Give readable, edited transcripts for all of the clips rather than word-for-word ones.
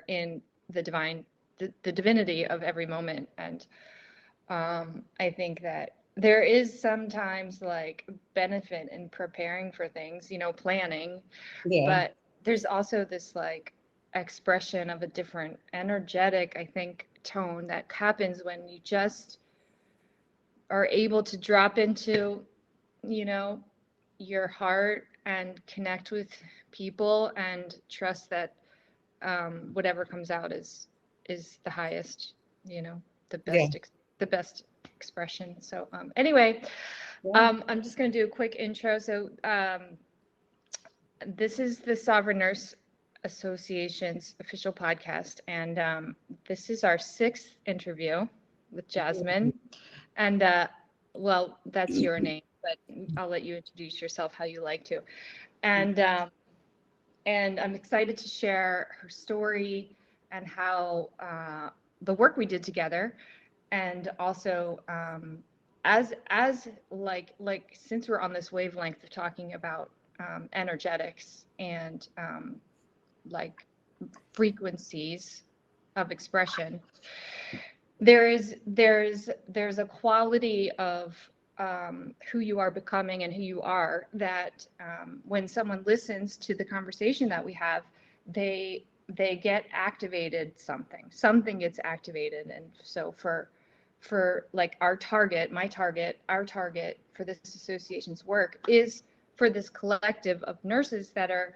in the divinity of every moment. And I think that there is sometimes like benefit in preparing for things, planning, Yeah. but there's also this like expression of a different energetic, I think, tone that happens when you just are able to drop into, you know, your heart and connect with people and trust that whatever comes out is the highest, the Yeah. the best expression. So anyway, Yeah. I'm just going to do a quick intro. So this is the Sovereign Nurse Association's official podcast, and this is our sixth interview with Jasmine. And well, that's your name, but I'll let you introduce yourself how you like to. And I'm excited to share her story and how the work we did together, and also as like since we're on this wavelength of talking about energetics and like frequencies of expression, there's a quality of who you are becoming and who you are that when someone listens to the conversation that we have, they get activated, something gets activated. And so for like our target for this association's work is for this collective of nurses that are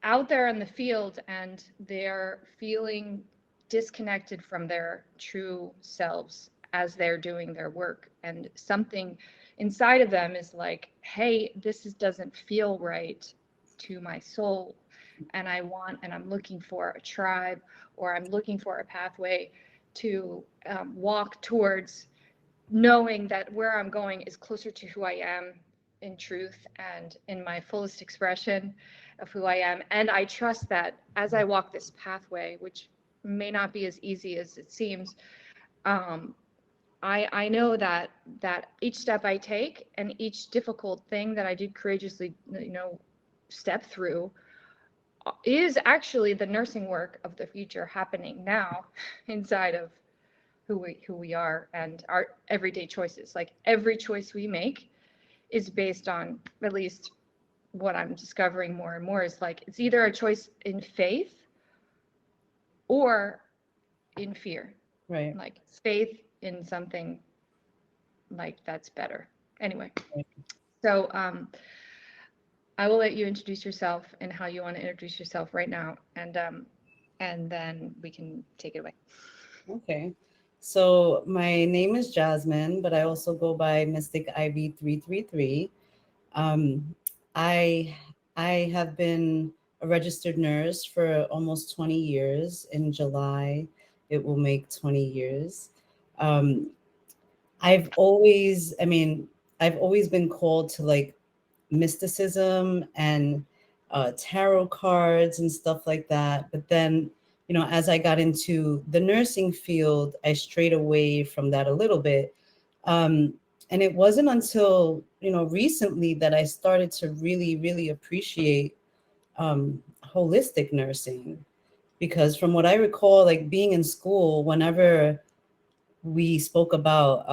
out there in the field and they're feeling disconnected from their true selves as they're doing their work, and something inside of them is like, hey, doesn't feel right to my soul, and I'm looking for a tribe, or I'm looking for a pathway to walk towards knowing that where I'm going is closer to who I am in truth and in my fullest expression of who I am. And I trust that as I walk this pathway, which may not be as easy as it seems, um, I know that each step I take and each difficult thing that I did courageously, step through is actually the nursing work of the future happening now inside of who we are and our everyday choices. Like every choice we make is based on, at least what I'm discovering more and more, is like it's either a choice in faith or in fear. Right. Like faith in something like that's better. Anyway, Right. so I will let you introduce yourself and how you want to introduce yourself right now, and then we can take it away. Okay. So my name is Jasmine, but I also go by Mystic IV 333. Um, I I have been a registered nurse for almost 20 years. In July, it will make 20 years. Um, I've always been called to like mysticism and tarot cards and stuff like that. But then, as I got into the nursing field, I strayed away from that a little bit. Um, and it wasn't until, recently that I started to really, really appreciate holistic nursing. Because from what I recall, like being in school, whenever we spoke about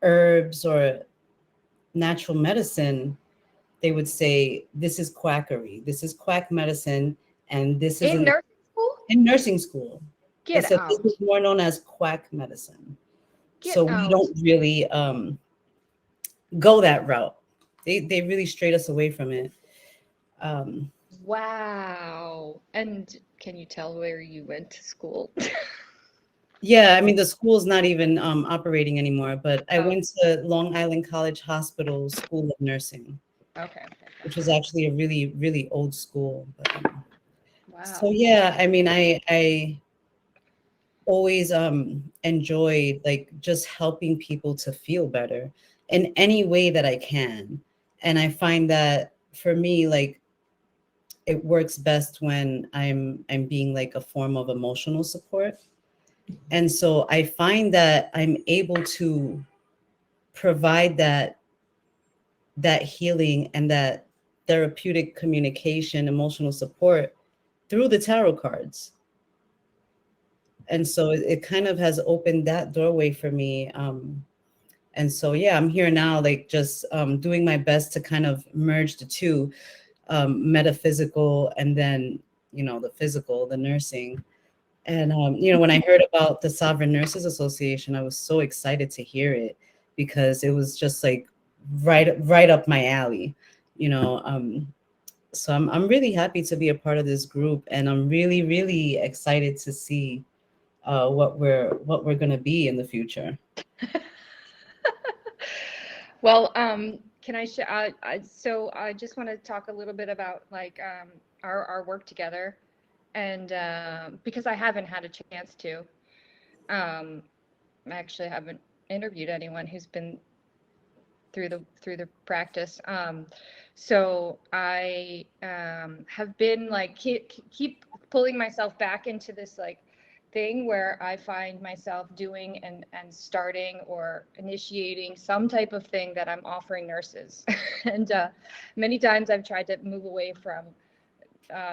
herbs or natural medicine, they would say, this is quackery, this is quack medicine, and this In isn't nursing school? in nursing school. They Get said this is out. more known as quack medicine. Get So we out. don't really go that route. They really strayed us away from it. Um, Wow. And can you tell where you went to school? yeah, I mean the school's not even operating anymore, but I Oh, went to Long Island College Hospital School of Nursing, okay. which was actually a really, really old school. But, so Wow. yeah, I mean, I always enjoyed like just helping people to feel better in any way that I can. And I find that for me, like it works best when I'm being like a form of emotional support. And so I find that I'm able to provide that healing and that therapeutic communication, emotional support through the tarot cards. And so it kind of has opened that doorway for me. And so, yeah, I'm here now, like just doing my best to kind of merge the two, metaphysical and then, the physical, the nursing. And, when I heard about the Sovereign Nurses Association, I was so excited to hear it because it was just like right up my alley, you know. So I'm really happy to be a part of this group, and I'm really, really excited to see what we're gonna be in the future. Well, can I share? So I just want to talk a little bit about like our work together, and because I haven't had a chance to, I actually haven't interviewed anyone who's been through the practice. So I have been like keep pulling myself back into this like thing where I find myself doing and starting or initiating some type of thing that I'm offering nurses. And many times I've tried to move away from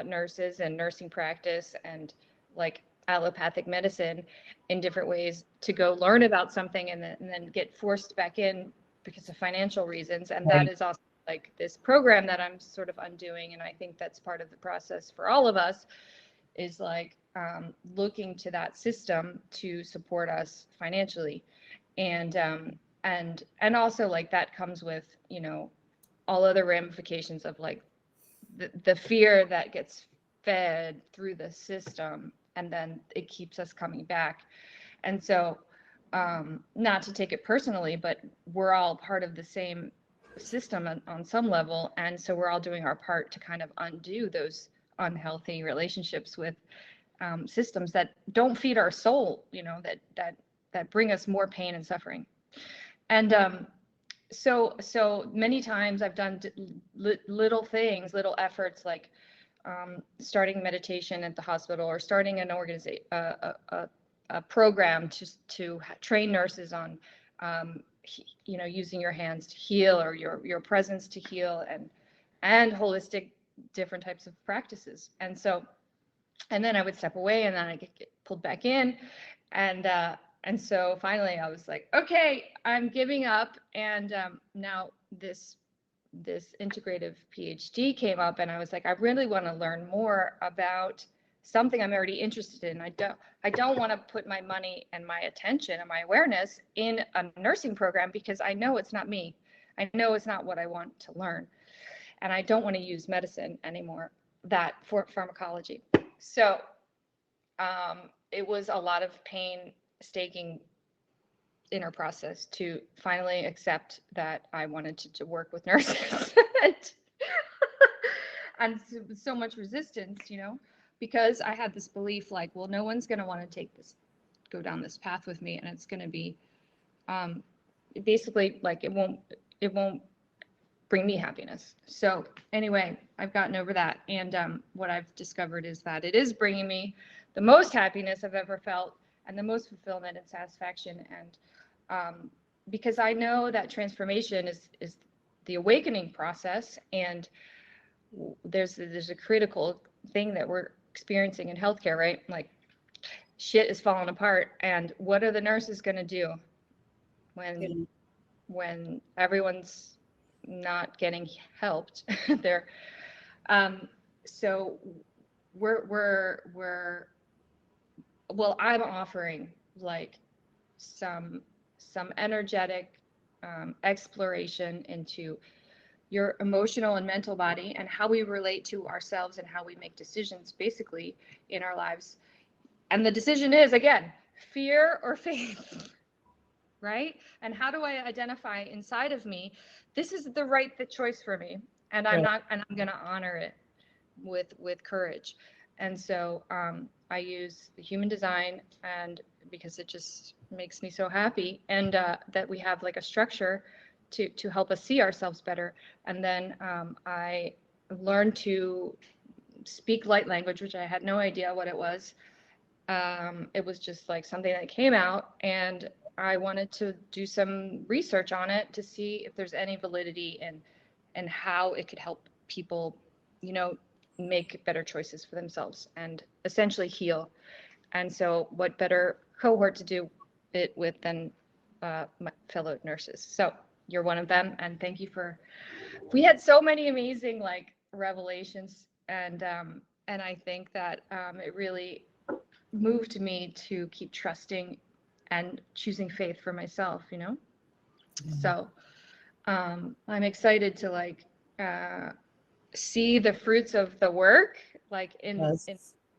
nurses and nursing practice and like allopathic medicine in different ways to go learn about something and then get forced back in because of financial reasons. And that Right. is also like this program that I'm sort of undoing. And I think that's part of the process for all of us is like looking to that system to support us financially. And and also like that comes with, all other ramifications of like the fear that gets fed through the system, and then it keeps us coming back. And so not to take it personally, but we're all part of the same system on some level, and so we're all doing our part to kind of undo those unhealthy relationships with systems that don't feed our soul, that bring us more pain and suffering. And so many times I've done little things, little efforts like starting meditation at the hospital or starting an organization, a program to train nurses on, using your hands to heal or your presence to heal, and holistic different types of practices. And then I would step away, and then I get pulled back in, and so finally I was like, okay, I'm giving up. And now this integrative PhD came up, and I was like, I really want to learn more about something I'm already interested in. I don't want to put my money and my attention and my awareness in a nursing program because I know it's not me. I know it's not what I want to learn, and I don't want to use medicine anymore, that for pharmacology. So it was a lot of painstaking inner process to finally accept that I wanted to work with nurses. And so much resistance, because I had this belief like, well, no one's going to want to go down this path with me, and it's going to be um, basically like it won't bring me happiness. So anyway, I've gotten over that, and what I've discovered is that it is bringing me the most happiness I've ever felt, and the most fulfillment and satisfaction. And because I know that transformation is the awakening process, and there's a critical thing that we're experiencing in healthcare, right? Like shit is falling apart, and what are the nurses going to do when Yeah. everyone's not getting helped? They're so we're well, I'm offering like some energetic exploration into your emotional and mental body and how we relate to ourselves and how we make decisions basically in our lives. And the decision is, again, fear or faith, right? And how do I identify inside of me, this is the right choice for me, and Right. I'm going to honor it with courage. And so I use the human design, and because it just makes me so happy, and that we have like a structure to help us see ourselves better. And then I learned to speak light language, which I had no idea what it was. It was just like something that came out, and I wanted to do some research on it to see if there's any validity in and how it could help people, you know, make better choices for themselves and essentially heal. And so what better cohort to do it with than my fellow nurses. So you're one of them. And thank you for, we had so many amazing like revelations. And I think that it really moved me to keep trusting and choosing faith for myself, you know? So I'm excited to like see the fruits of the work like Yes.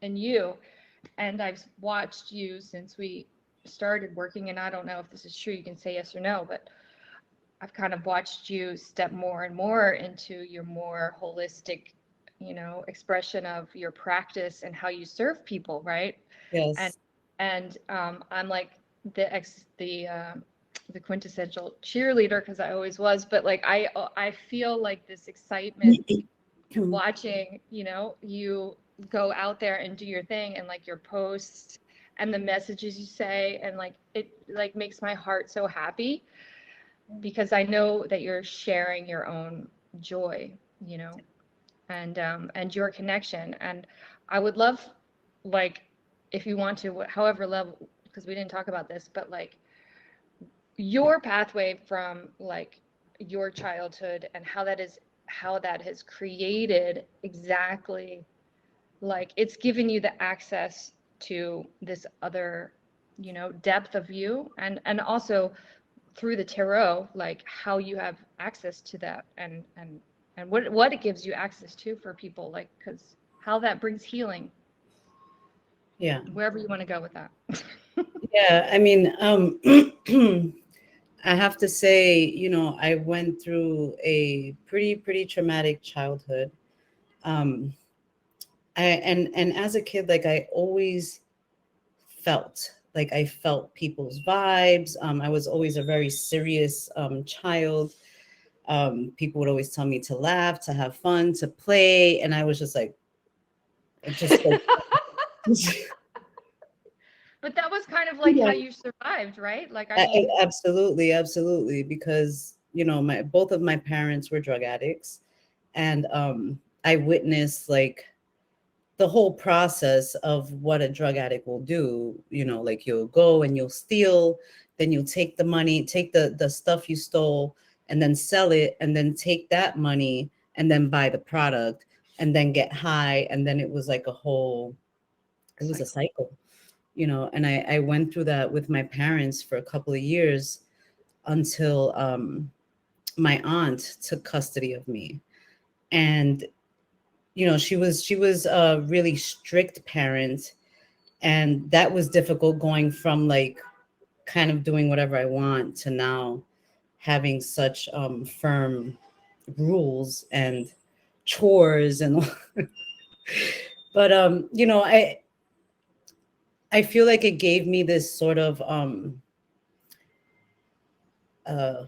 in you. And I've watched you since we started working, and I don't know if this is true, you can say yes or no, but I've kind of watched you step more and more into your more holistic, you know, expression of your practice and how you serve people, right? And Yes. I'm like the quintessential cheerleader because I always was, but like I feel like this excitement watching, you know, you go out there and do your thing and like your posts and the messages you say and like it like makes my heart so happy because I know that you're sharing your own joy, you know, and your connection. And I would love, like, if you want to, however level, because we didn't talk about this, but like your pathway from like your childhood and how that has created exactly like it's given you the access to this other, you know, depth of you and also through the tarot, like how you have access to that and what it gives you access to for people, like because how that brings healing, Yeah. wherever you want to go with that. Yeah. I mean, I have to say, I went through a pretty traumatic childhood. Um, and as a kid, like I felt people's vibes. I was always a very serious child. People would always tell me to laugh, to have fun, to play, and I was just like, just like, But that was kind of like how yeah, you survived, right? Like, I mean, absolutely, absolutely, because my both of my parents were drug addicts, and I witnessed like the whole process of what a drug addict will do. Like you'll go and you'll steal, then you'll take the money, take the stuff you stole, and then sell it, and then take that money and then buy the product and then get high, and then it was like it was a cycle. cycle. And I went through that with my parents for a couple of years until my aunt took custody of me. And she was a really strict parent, and that was difficult, going from like kind of doing whatever I want to now having such firm rules and chores and but I feel like it gave me this sort of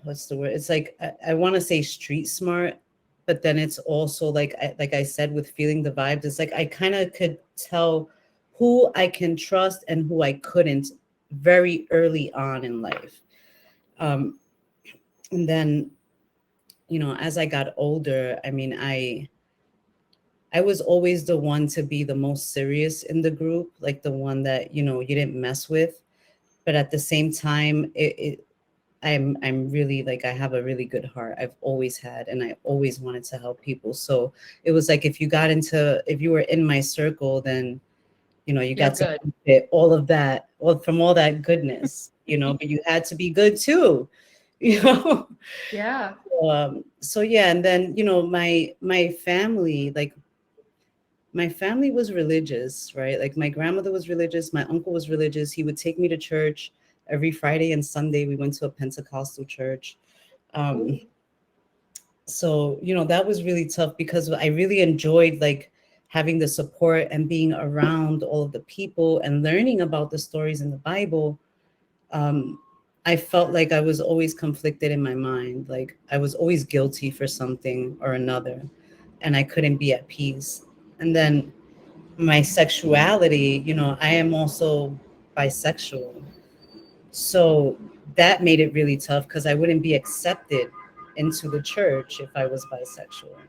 what's the word? It's like I want to say street smart, but then it's also like I said, with feeling the vibes, it's like I kind of could tell who I can trust and who I couldn't very early on in life. Um, and then as I got older, I mean, I was always the one to be the most serious in the group, like the one that you didn't mess with. But at the same time, I'm really, like, I have a really good heart. I've always had, and I always wanted to help people. So it was like if you were in my circle, then you You're got to good. benefit all of that, from all that goodness. But you had to be good too. you know Yeah. so yeah, and then my family, like my family was religious, right? Like my grandmother was religious, my uncle was religious. He would take me to church every Friday and Sunday. We went to a Pentecostal church. Ooh. um so that was really tough, because I really enjoyed like having the support and being around all of the people and learning about the stories in the Bible. um I felt like I was always conflicted in my mind, like I was always guilty for something or another, and I couldn't be at peace. And then my sexuality, I am also bisexual. So that made it really tough, because I wouldn't be accepted into the church if I was bisexual.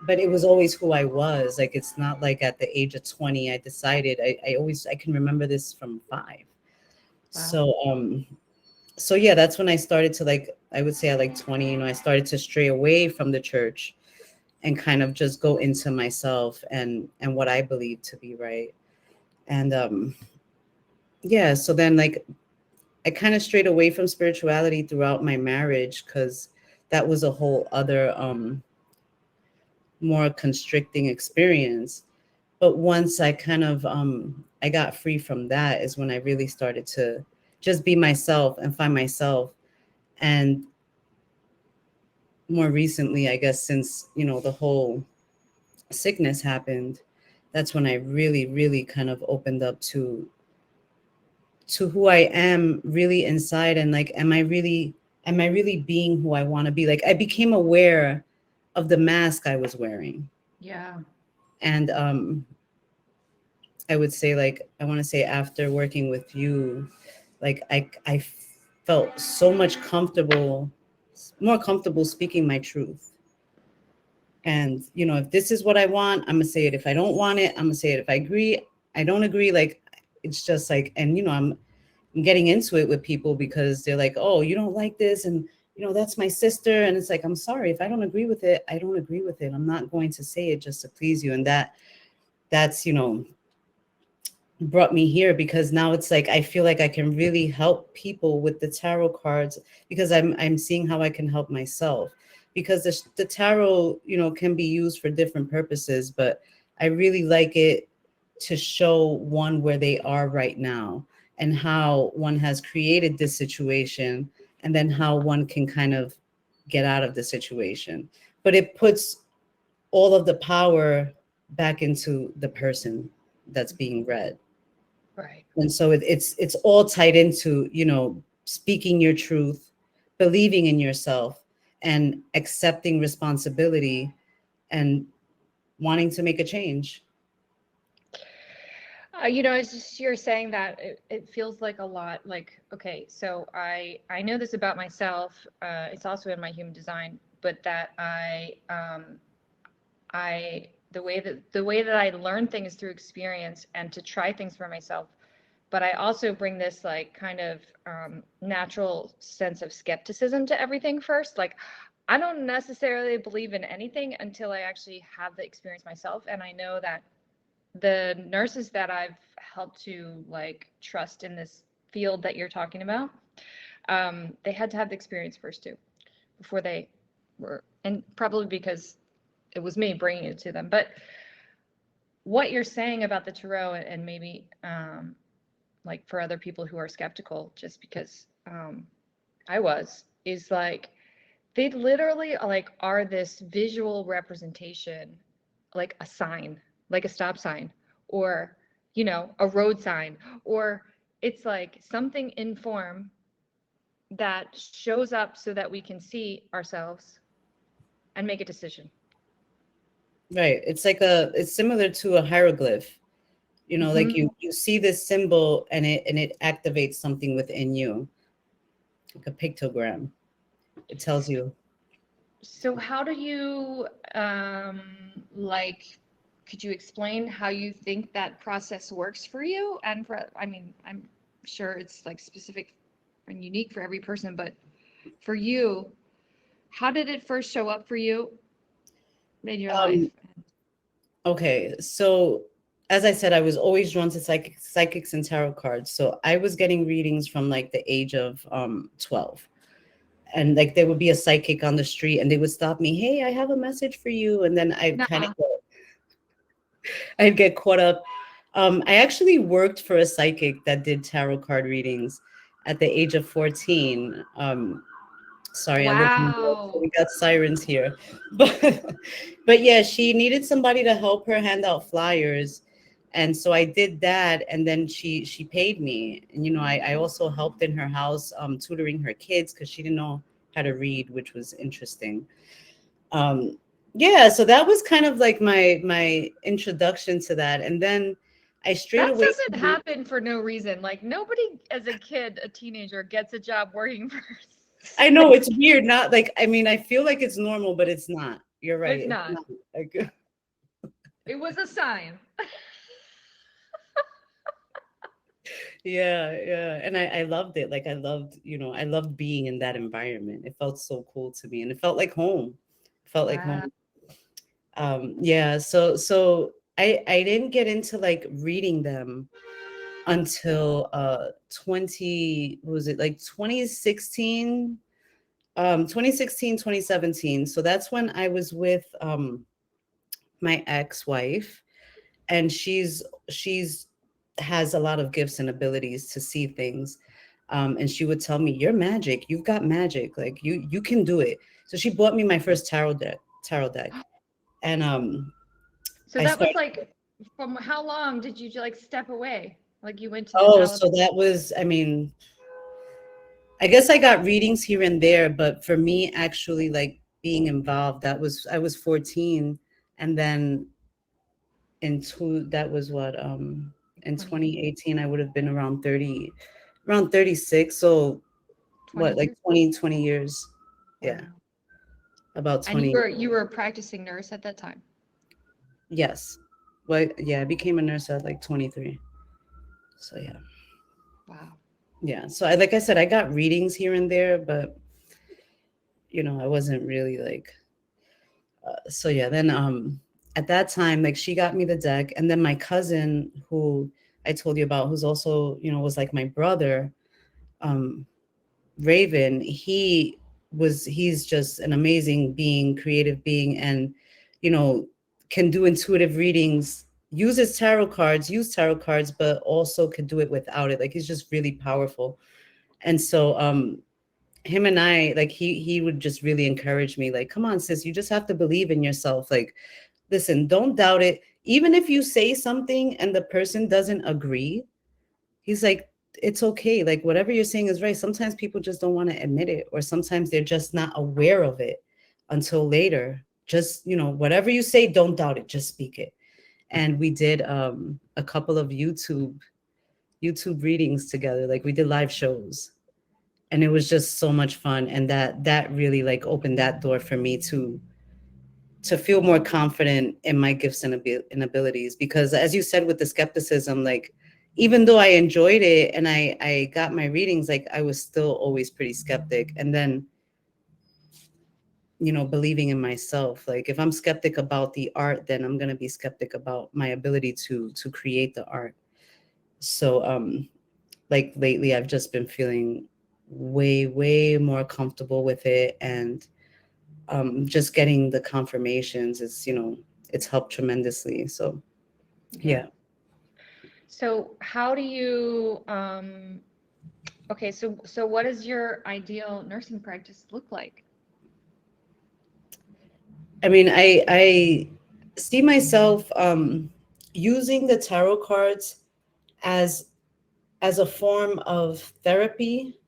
but it was always who I was. Like, it's not like at the age of 20 I decided. I can remember this from 5. Wow. So yeah, that's when I started to, like, I would say at like 20, I started to stray away from the church and kind of just go into myself and what I believe to be right. And yeah, so then, like, I kind of strayed away from spirituality throughout my marriage, because that was a whole other more constricting experience. But once I kind of I got free from that is when I really started to just be myself and find myself. And more recently, I guess, since the whole sickness happened, that's when I really, really kind of opened up to who I am really inside, and like, am I really being who I want to be? Like, I became aware of the mask I was wearing. Yeah. And I would say, like, I want to say, after working with you, like, I felt so much more comfortable speaking my truth. And if this is what I want, I'm gonna say it. If I don't want it, I'm gonna say it. If I agree, I don't agree. Like, it's just like, and I'm getting into it with people because they're like, oh, you don't like this, and that's my sister. And it's like, I'm sorry, if I don't agree with it, I don't agree with it. I'm not going to say it just to please you. And that's brought me here, because now it's like I feel like I can really help people with the tarot cards, because I'm seeing how I can help myself, because the tarot can be used for different purposes, but I really like it to show one where they are right now, and how one has created this situation, and then how one can kind of get out of the situation. But it puts all of the power back into the person that's being read. Right. And so it's all tied into speaking your truth, believing in yourself, and accepting responsibility, and wanting to make a change. It's just you're saying that it feels like a lot like, okay, so I know this about myself. It's also in my human design, but that the way that I learn things through experience and to try things for myself, but I also bring this like kind of natural sense of skepticism to everything first. Like, I don't necessarily believe in anything until I actually have the experience myself, and I know that the nurses that I've helped to like trust in this field that you're talking about, they had to have the experience first too, before they were, and probably because it was me bringing it to them. But what you're saying about the tarot, and maybe like for other people who are skeptical, just because I was, is like they literally like are this visual representation, like a sign, like a stop sign, or a road sign, or it's like something in form that shows up so that we can see ourselves and make a decision. Right. It's similar to a hieroglyph. Like, Hmm. you see this symbol, and it activates something within you, like a pictogram. It tells you. So how do you like, could you explain how you think that process works for you? And for, I mean, I'm sure it's like specific and unique for every person, but for you, how did it first show up for you in your life? Um, okay, so as I said, I was always drawn to psychics and tarot cards. So I was getting readings from like the age of 12. And like, there would be a psychic on the street, and they would stop me. Hey, I have a message for you. And then Nuh-uh. I'd get caught up. I actually worked for a psychic that did tarot card readings at the age of 14. Sorry, I live in New York, so Wow. we got sirens here. But yeah, she needed somebody to help her hand out flyers. And so I did that, and then she paid me. And I also helped in her house, tutoring her kids, because she didn't know how to read, which was interesting. Um, yeah, so that was kind of like my introduction to that. And then I strayed That away doesn't from. happen for no reason. Like nobody as a kid, a teenager gets a job working for I know, like, it's weird. Not like, I mean, I feel like it's normal, but it's not. You're right. It's It's not. not like, It was a sign. yeah, yeah. And I loved it. Like I loved, I loved being in that environment. It felt so cool to me and it felt like home. It felt like Wow. home. Yeah, so I didn't get into like reading them until 20, what was it, like 2016, 2016, 2017. So that's when I was with my ex-wife, and she's has a lot of gifts and abilities to see things. And she would tell me, "You're magic. You've got magic. Like you can do it." So she bought me my first tarot deck, and So I that was started. like, from how long did you like step away? Like you went to the Oh, talent. so that was, I mean, I guess I got readings here and there, but for me, actually, like being involved, I was 14, and then that was what, in 20, 2018, I would have been around 36. So what, 20 like years? 20 years? Yeah, Wow. about And 20. you were a practicing nurse at that time. Yes. Well, yeah, I became a nurse at like 23. So yeah. Wow. Yeah. So like I said, I got readings here and there, but I wasn't really like, so yeah, then at that time, like she got me the deck, and then my cousin, who I told you about, who's also, was like my brother, um Raven, he's just an amazing being, creative being, and you know can do intuitive readings, use tarot cards, but also could do it without it. Like he's just really powerful. And so him and I, like, he would just really encourage me, like, come on sis, you just have to believe in yourself. Like, listen, don't doubt it. Even if you say something and the person doesn't agree, he's like, it's okay. Like, whatever you're saying is right. Sometimes people just don't want to admit it, or sometimes they're just not aware of it until later. Just, whatever you say, don't doubt it. Just speak it. And we did a couple of YouTube readings together. Like, we did live shows, and it was just so much fun. And that really like opened that door for me to feel more confident in my gifts and abilities. Because as you said, with the skepticism, like, even though I enjoyed it and I got my readings, like I was still always pretty skeptic. And then, believing in myself, like if I'm skeptic about the art, then I'm going to be skeptic about my ability to create the art. So like lately I've just been feeling way more comfortable with it. And just getting the confirmations is, it's helped tremendously. So Yeah. yeah. So how do you okay, so what does your ideal nursing practice look like? I mean, I see myself using the tarot cards as a form of therapy,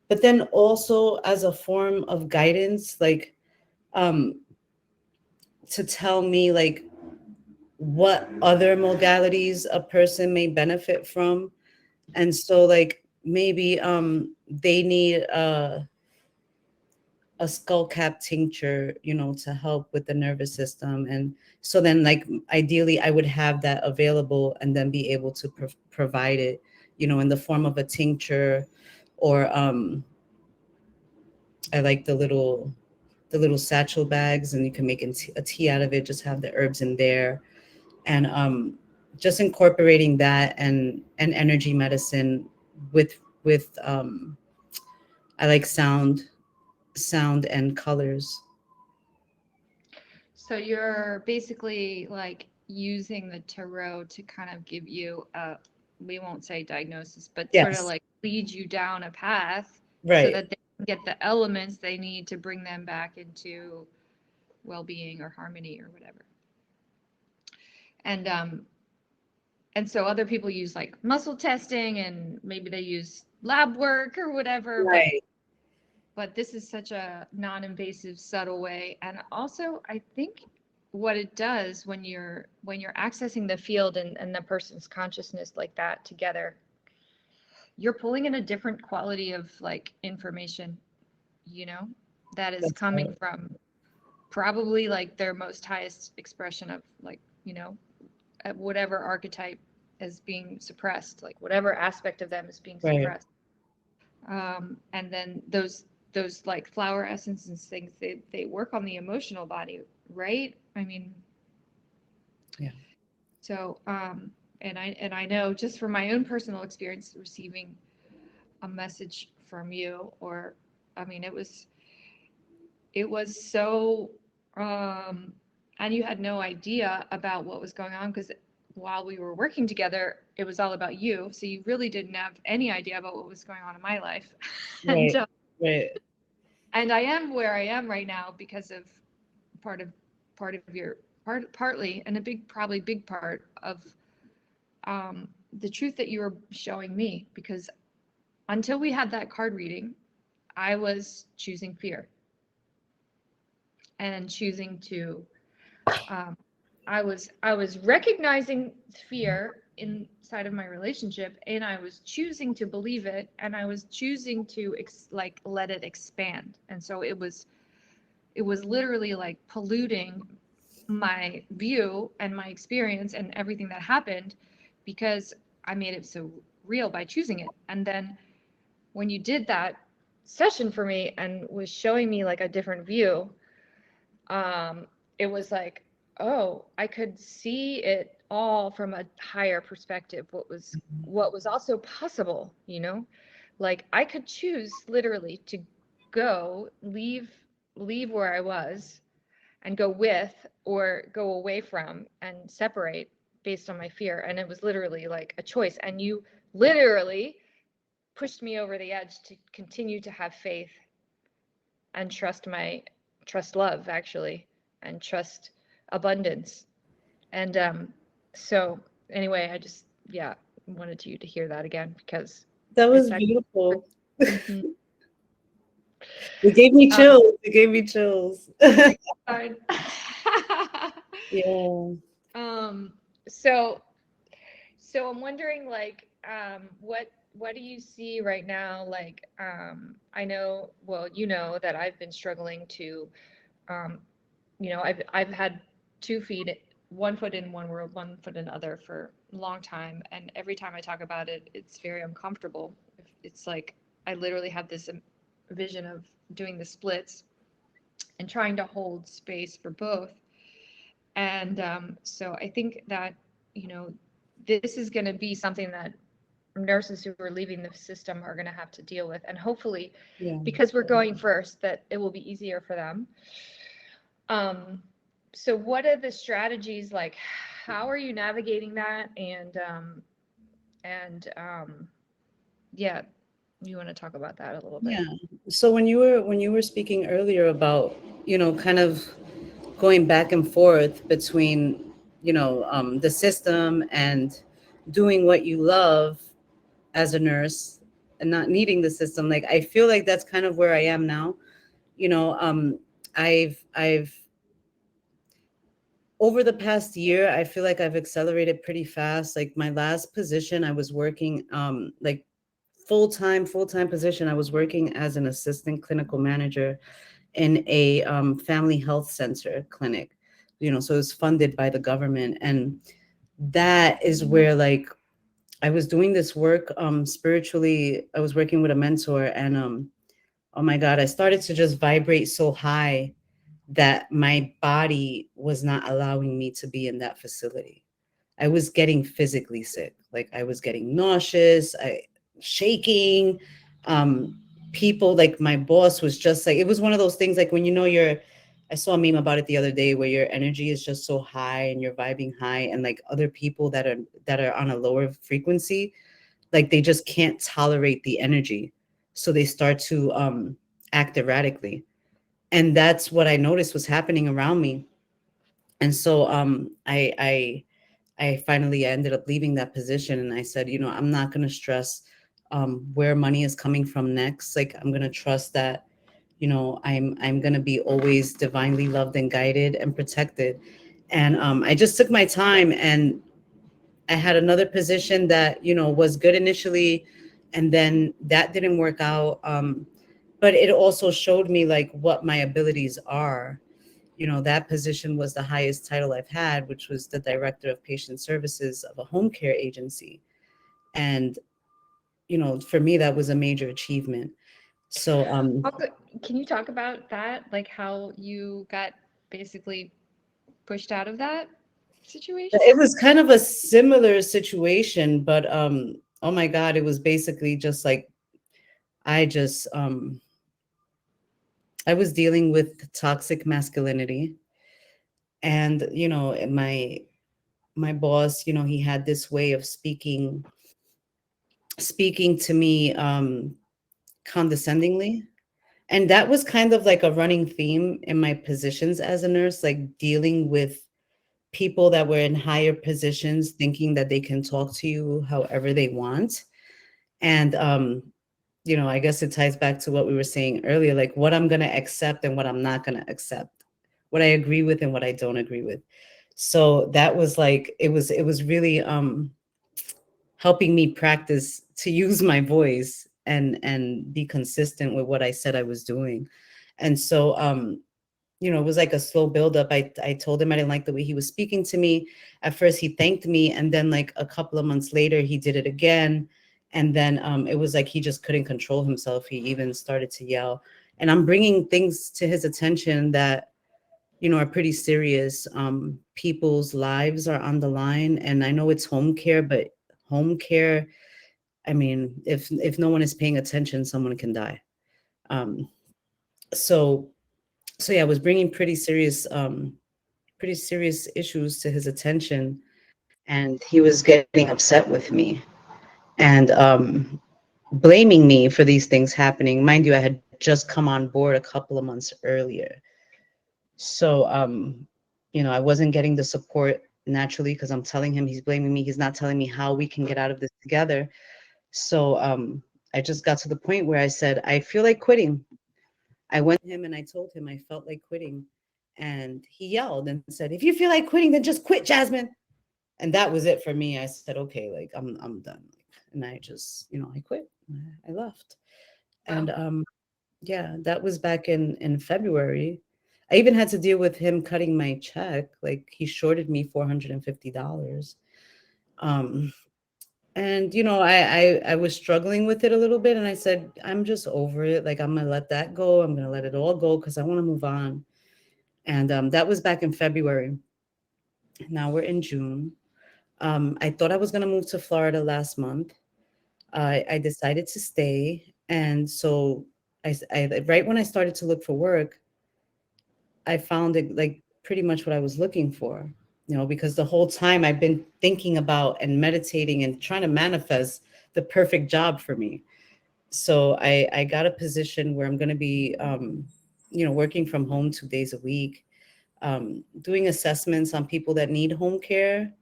but then also as a form of guidance, like um to tell me like what other modalities a person may benefit from. And so like maybe they need a skull cap tincture, to help with the nervous system. And so then, like, ideally, I would have that available and then be able to provide it, in the form of a tincture, or I like the little satchel bags, and you can make a tea out of it. Just have the herbs in there, and just incorporating that and energy medicine with I like sound and colors. So you're basically like using the tarot to kind of give you a, we won't say diagnosis, but sort of Yes, like lead you down a path so right. that they can get the elements they need to bring them back into well-being or harmony or whatever. And and so other people use like muscle testing and maybe they use lab work or whatever, Right. but this is such a non-invasive, subtle way. And also, I think what it does when you're accessing the field and the person's consciousness like that together, you're pulling in a different quality of like information, you know, that is That's coming right. probably like their most highest expression of like, whatever archetype is being suppressed, like whatever aspect of them is being Right. suppressed. And then those like flower essences and things, they work on the emotional body, right? I mean, Yeah. so and I know just from my own personal experience receiving a message from you, or I mean, it was so and you had no idea about what was going on, because while we were working together, it was all about you. So you really didn't have any idea about what was going on in my life. and Right. Right. and I am where I am right now because of part of your partly, and a probably big part of the truth that you were showing me. Because until we had that card reading, I was choosing fear and choosing to um, I was recognizing fear inside of my relationship, and I was choosing to believe it, and I was choosing to like let it expand. And so it was literally like polluting my view and my experience and everything that happened, because I made it so real by choosing it. And then when you did that session for me and was showing me like a different view, it was like, oh, I could see it all from a higher perspective, what was also possible, like I could choose literally to leave where I was and go with, or go away from and separate based on my fear. And it was literally like a choice. And you literally pushed me over the edge to continue to have faith and trust love, actually, and trust abundance. And so anyway, I just, yeah, wanted you to hear that again, because That it's was actually. beautiful. Mhm. It gave me um, chills. It gave me chills. oh my God. Yeah. um so I'm wondering, like, what do you see right now? Like, I know, well, that I've been struggling to, um, I've had 2 feet, one foot in one world, one foot in other for a long time, and every time I talk about it, it's very uncomfortable. It's like I literally have this vision of doing the splits and trying to hold space for both. And so I think that, this is going to be something that nurses who are leaving the system are going to have to deal with. And hopefully, Yeah. because we're going first, that it will be easier for them. So what are the strategies, like, how are you navigating that? And yeah, you want to talk about that a little bit? Yeah. So when you were speaking earlier about, kind of going back and forth between, the system and doing what you love as a nurse and not needing the system, like I feel like that's kind of where I am now. You know, I've over the past year, I feel like I've accelerated pretty fast. Like my last position, I was working like full-time position. I was working as an assistant clinical manager in a family health center clinic, so it was funded by the government. And that is where, like, I was doing this work spiritually. I was working with a mentor, and oh my God, I started to just vibrate so high that my body was not allowing me to be in that facility. I was getting physically sick. Like I was getting nauseous, shaking. Um, People, like my boss was just like, it was one of those things like when I saw a meme about it the other day where your energy is just so high and you're vibing high, and like other people that are on a lower frequency, like they just can't tolerate the energy. So they start to act erratically. And that's what I noticed was happening around me. And so I finally ended up leaving that position, and I said, I'm not going to stress where money is coming from next. Like I'm going to trust that, I'm going to be always divinely loved and guided and protected. And I just took my time, and I had another position that, was good initially, and then that didn't work out. But it also showed me like what my abilities are. that position was the highest title I've had, which was the director of patient services of a home care agency. And, for me, that was a major achievement. So, Also, can you talk about that? Like how you got basically pushed out of that situation? it was kind of a similar situation, but, oh my God, it was basically just like, I just, I was dealing with toxic masculinity. And, my boss, he had this way of speaking to me condescendingly. And that was kind of like a running theme in my positions as a nurse, like dealing with people that were in higher positions, thinking that they can talk to you however they want. And, I guess it ties back to what we were saying earlier, like what I'm going to accept and what I'm not going to accept, what I agree with and what I don't agree with. So that was like, it was really, helping me practice to use my voice and be consistent with what I said I was doing. And so, it was like a slow buildup. I told him I didn't like the way he was speaking to me. At first, he thanked me, and then like a couple of months later, he did it again. And then it was like he just couldn't control himself. He even started to yell. And I'm bringing things to his attention that are pretty serious. People's lives are on the line, and I know it's home care, but home care, I mean, if no one is paying attention, someone can die. Um, so so yeah, I was bringing pretty serious issues to his attention, and he was getting upset with me and blaming me for these things happening. Mind you, I had just come on board a couple of months earlier. So, I wasn't getting the support naturally because I'm telling him, he's blaming me. He's not telling me how we can get out of this together. So, I just got to the point where I said, I feel like quitting. I went to him and I told him I felt like quitting. And he yelled and said, if you feel like quitting, then just quit, Jasmine. And that was it for me. I said, okay, like I'm done. And I just, I quit. I left. And Wow. yeah, that was back in February. I even had to deal with him cutting my check. Like he shorted me $450. Um, and I was struggling with it a little bit, and I said, I'm just over it. Like I'm gonna let that go. I'm gonna let it all go because I want to move on. And that was back in February. Now we're in June. I thought I was gonna move to Florida last month. I decided to stay, and so right when I started to look for work, I found it like pretty much what I was looking for, because the whole time I've been thinking about and meditating and trying to manifest the perfect job for me. So I got a position where I'm going to be, working from home 2 days a week, doing assessments on people that need home care,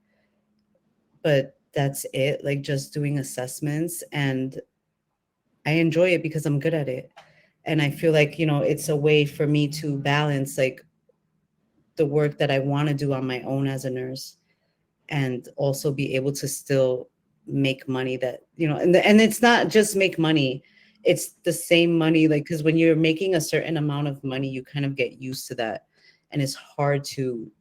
but that's it, like just doing assessments. And I enjoy it because I'm good at it. And I feel like, it's a way for me to balance like the work that I want to do on my own as a nurse and also be able to still make money that, and it's not just make money, it's the same money, like, because when you're making a certain amount of money, you kind of get used to that. And it's hard to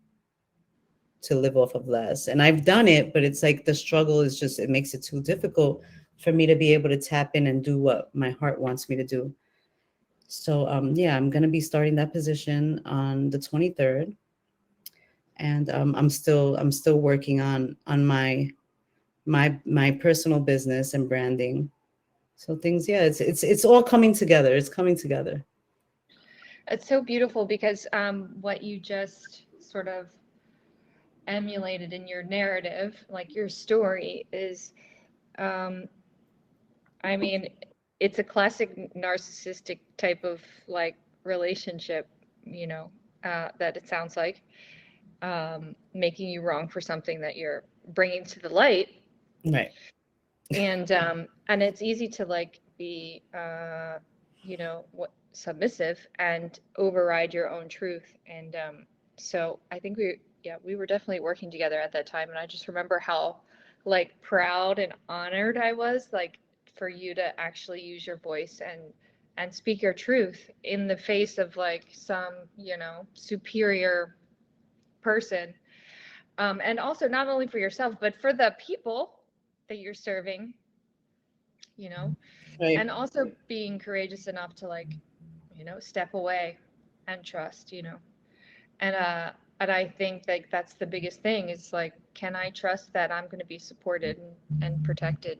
live off of less. And I've done it, but it's like the struggle is just, it makes it too difficult for me to be able to tap in and do what my heart wants me to do. So yeah, I'm going to be starting that position on the 23rd. And I'm still working on my personal business and branding. So things, yeah, it's all coming together. It's coming together. It's so beautiful because what you just sort of emulated in your narrative, like your story, is, um, I mean, it's a classic narcissistic type of like relationship, you know, that it sounds like, making you wrong for something that you're bringing to the light. Right. And it's easy to like be, what, submissive and override your own truth. And so I think we were definitely working together at that time. And I just remember how like proud and honored I was, like, for you to actually use your voice and speak your truth in the face of like some, superior person. And also not only for yourself, but for the people that you're serving, you know, Right. and also being courageous enough to like, step away and trust, and I think like that's the biggest thing is like, can I trust that I'm going to be supported and protected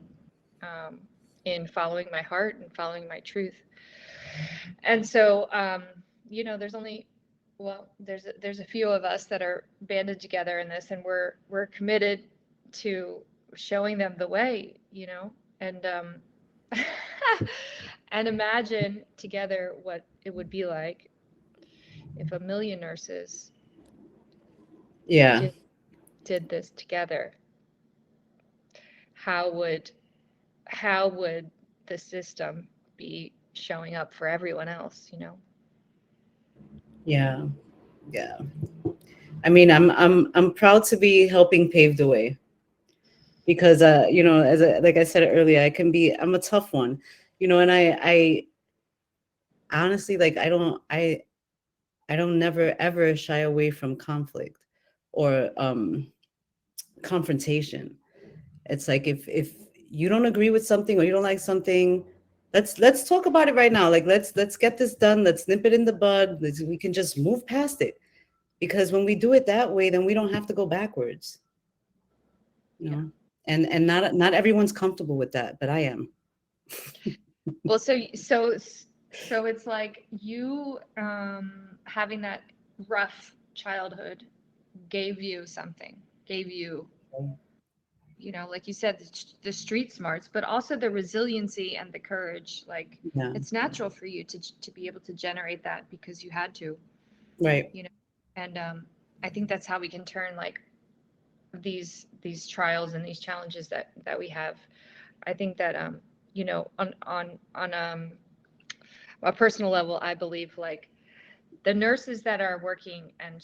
in following my heart and following my truth? And so, there's only, well, there's a few of us that are banded together in this, and we're committed to showing them the way, and and imagine together what it would be like if a million nurses Yeah. did this together. How would how would the system be showing up for everyone else? Yeah. Yeah. I mean, I'm proud to be helping pave the way because like I said earlier, I'm a tough one, and I honestly, like, I don't never ever shy away from conflict or confrontation. It's like if you don't agree with something or you don't like something, let's talk about it right now. Like let's get this done. Let's nip it in the bud. We can just move past it. Because when we do it that way, then we don't have to go backwards, you Yeah. know. And not everyone's comfortable with that, but I am. Well, so it's like you having that rough childhood gave you something, gave you, like you said, the street smarts, but also the resiliency and the courage. Like Yeah. it's natural for you to be able to generate that because you had to, Right. you know, and I think that's how we can turn like these trials and these challenges that we have. I think that on a personal level, I believe like the nurses that are working and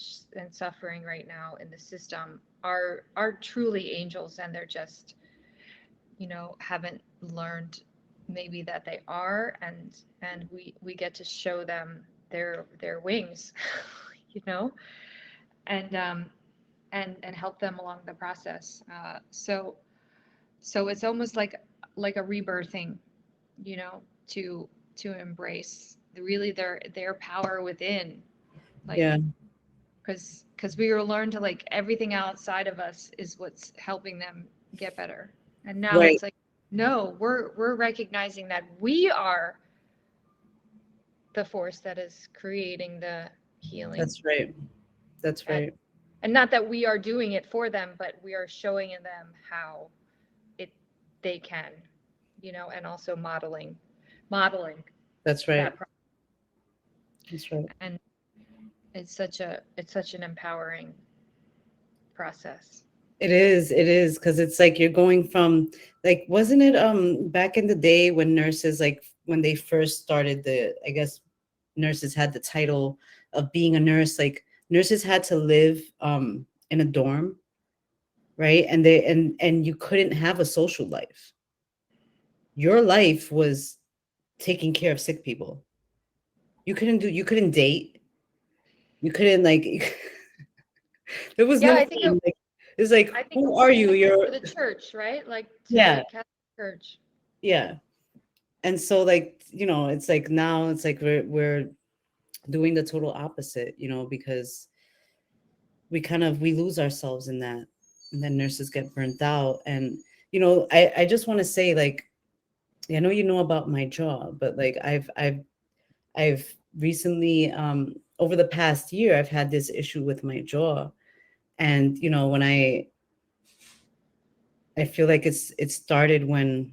suffering right now in the system are truly angels, and they're just haven't learned maybe that they are, and we get to show them their wings, you know, and and help them along the process. So it's almost like a rebirthing, to embrace really their power within, like Yeah. because we were learned to like everything outside of us is what's helping them get better, and now Right. it's like no, we're recognizing that we are the force that is creating the healing, That's right. That's and right. and not that we are doing it for them, but we are showing them how it they can, and also modeling That's right. that That's right. and it's such an empowering process. It is because it's like you're going from, like, wasn't it back in the day when nurses, like when they first started, I guess nurses had the title of being a nurse, like nurses had to live in a dorm, right? And and you couldn't have a social life. Your life was taking care of sick people. You couldn't date. You couldn't, like, there was Yeah, no I think thing. Like, it's like, I think it who was are the you? same You're, for the church, right? Like to yeah, the Catholic Church. yeah. And so, like, it's like now it's like we're doing the total opposite, because we lose ourselves in that, and then nurses get burnt out. And I just want to say, like, I know about my job, but like I've recently, over the past year, I've had this issue with my jaw. And when I feel like it started when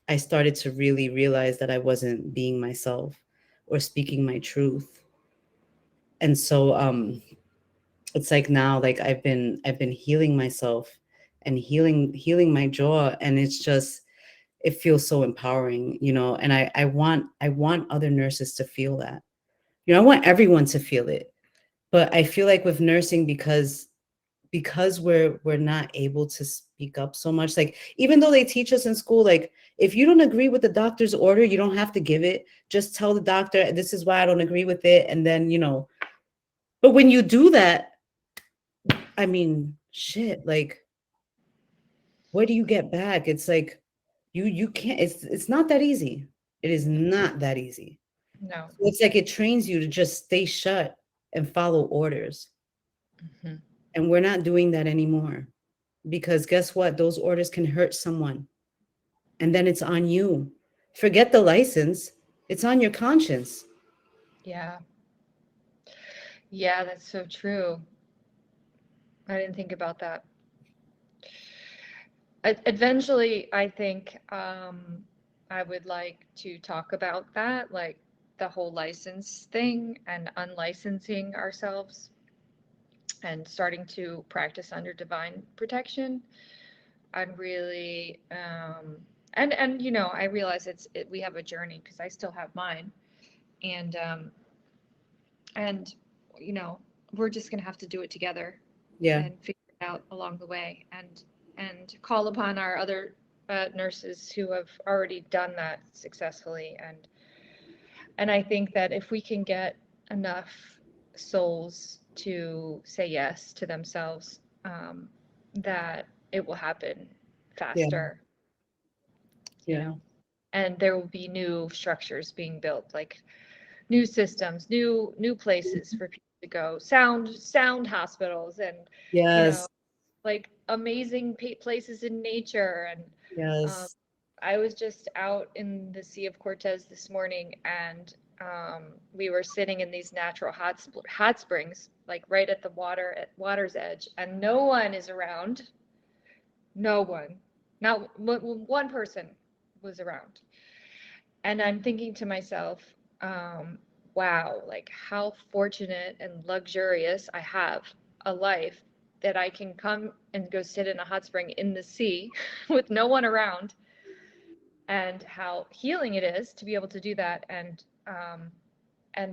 I started to really realize that I wasn't being myself or speaking my truth. And so it's like now, like, I've been healing myself and healing my jaw, and it feels so empowering, and I want other nurses to feel that. I want everyone to feel it. But I feel like with nursing, because we're not able to speak up so much. Like, even though they teach us in school, like, if you don't agree with the doctor's order, you don't have to give it. Just tell the doctor, this is why I don't agree with it. And then, but when you do that, I mean, shit, like, what do you get back? It's like, you can't, it's not that easy. It is not that easy. No. It's like it trains you to just stay shut and follow orders. Mhm. And we're not doing that anymore, because guess what? Those orders can hurt someone. And then it's on you. Forget the license. It's on your conscience. Yeah. Yeah, that's so true. I didn't think about that. Eventually, I think I would like to talk about that, like the whole license thing and unlicensing ourselves and starting to practice under divine protection. I'm really and I realize we have a journey because I still have mine, and and you know we're just gonna have to do it together Yeah. and figure it out along the way, and call upon our other nurses who have already done that successfully, and I think that if we can get enough souls to say yes to themselves, that it will happen Yeah. faster, Yeah. and there will be new structures being built, like new systems, new places for people to go, sound hospitals, and you know Yes. like amazing places in nature. And um, Yes. I was just out in the Sea of Cortez this morning, and we were sitting in these natural hot springs, like right at the water's edge, and no one is around. No one, not one person was around. And I'm thinking to myself, wow, like how fortunate and luxurious I have a life that I can come and go sit in a hot spring in the sea with no one around, and how healing it is to be able to do that, and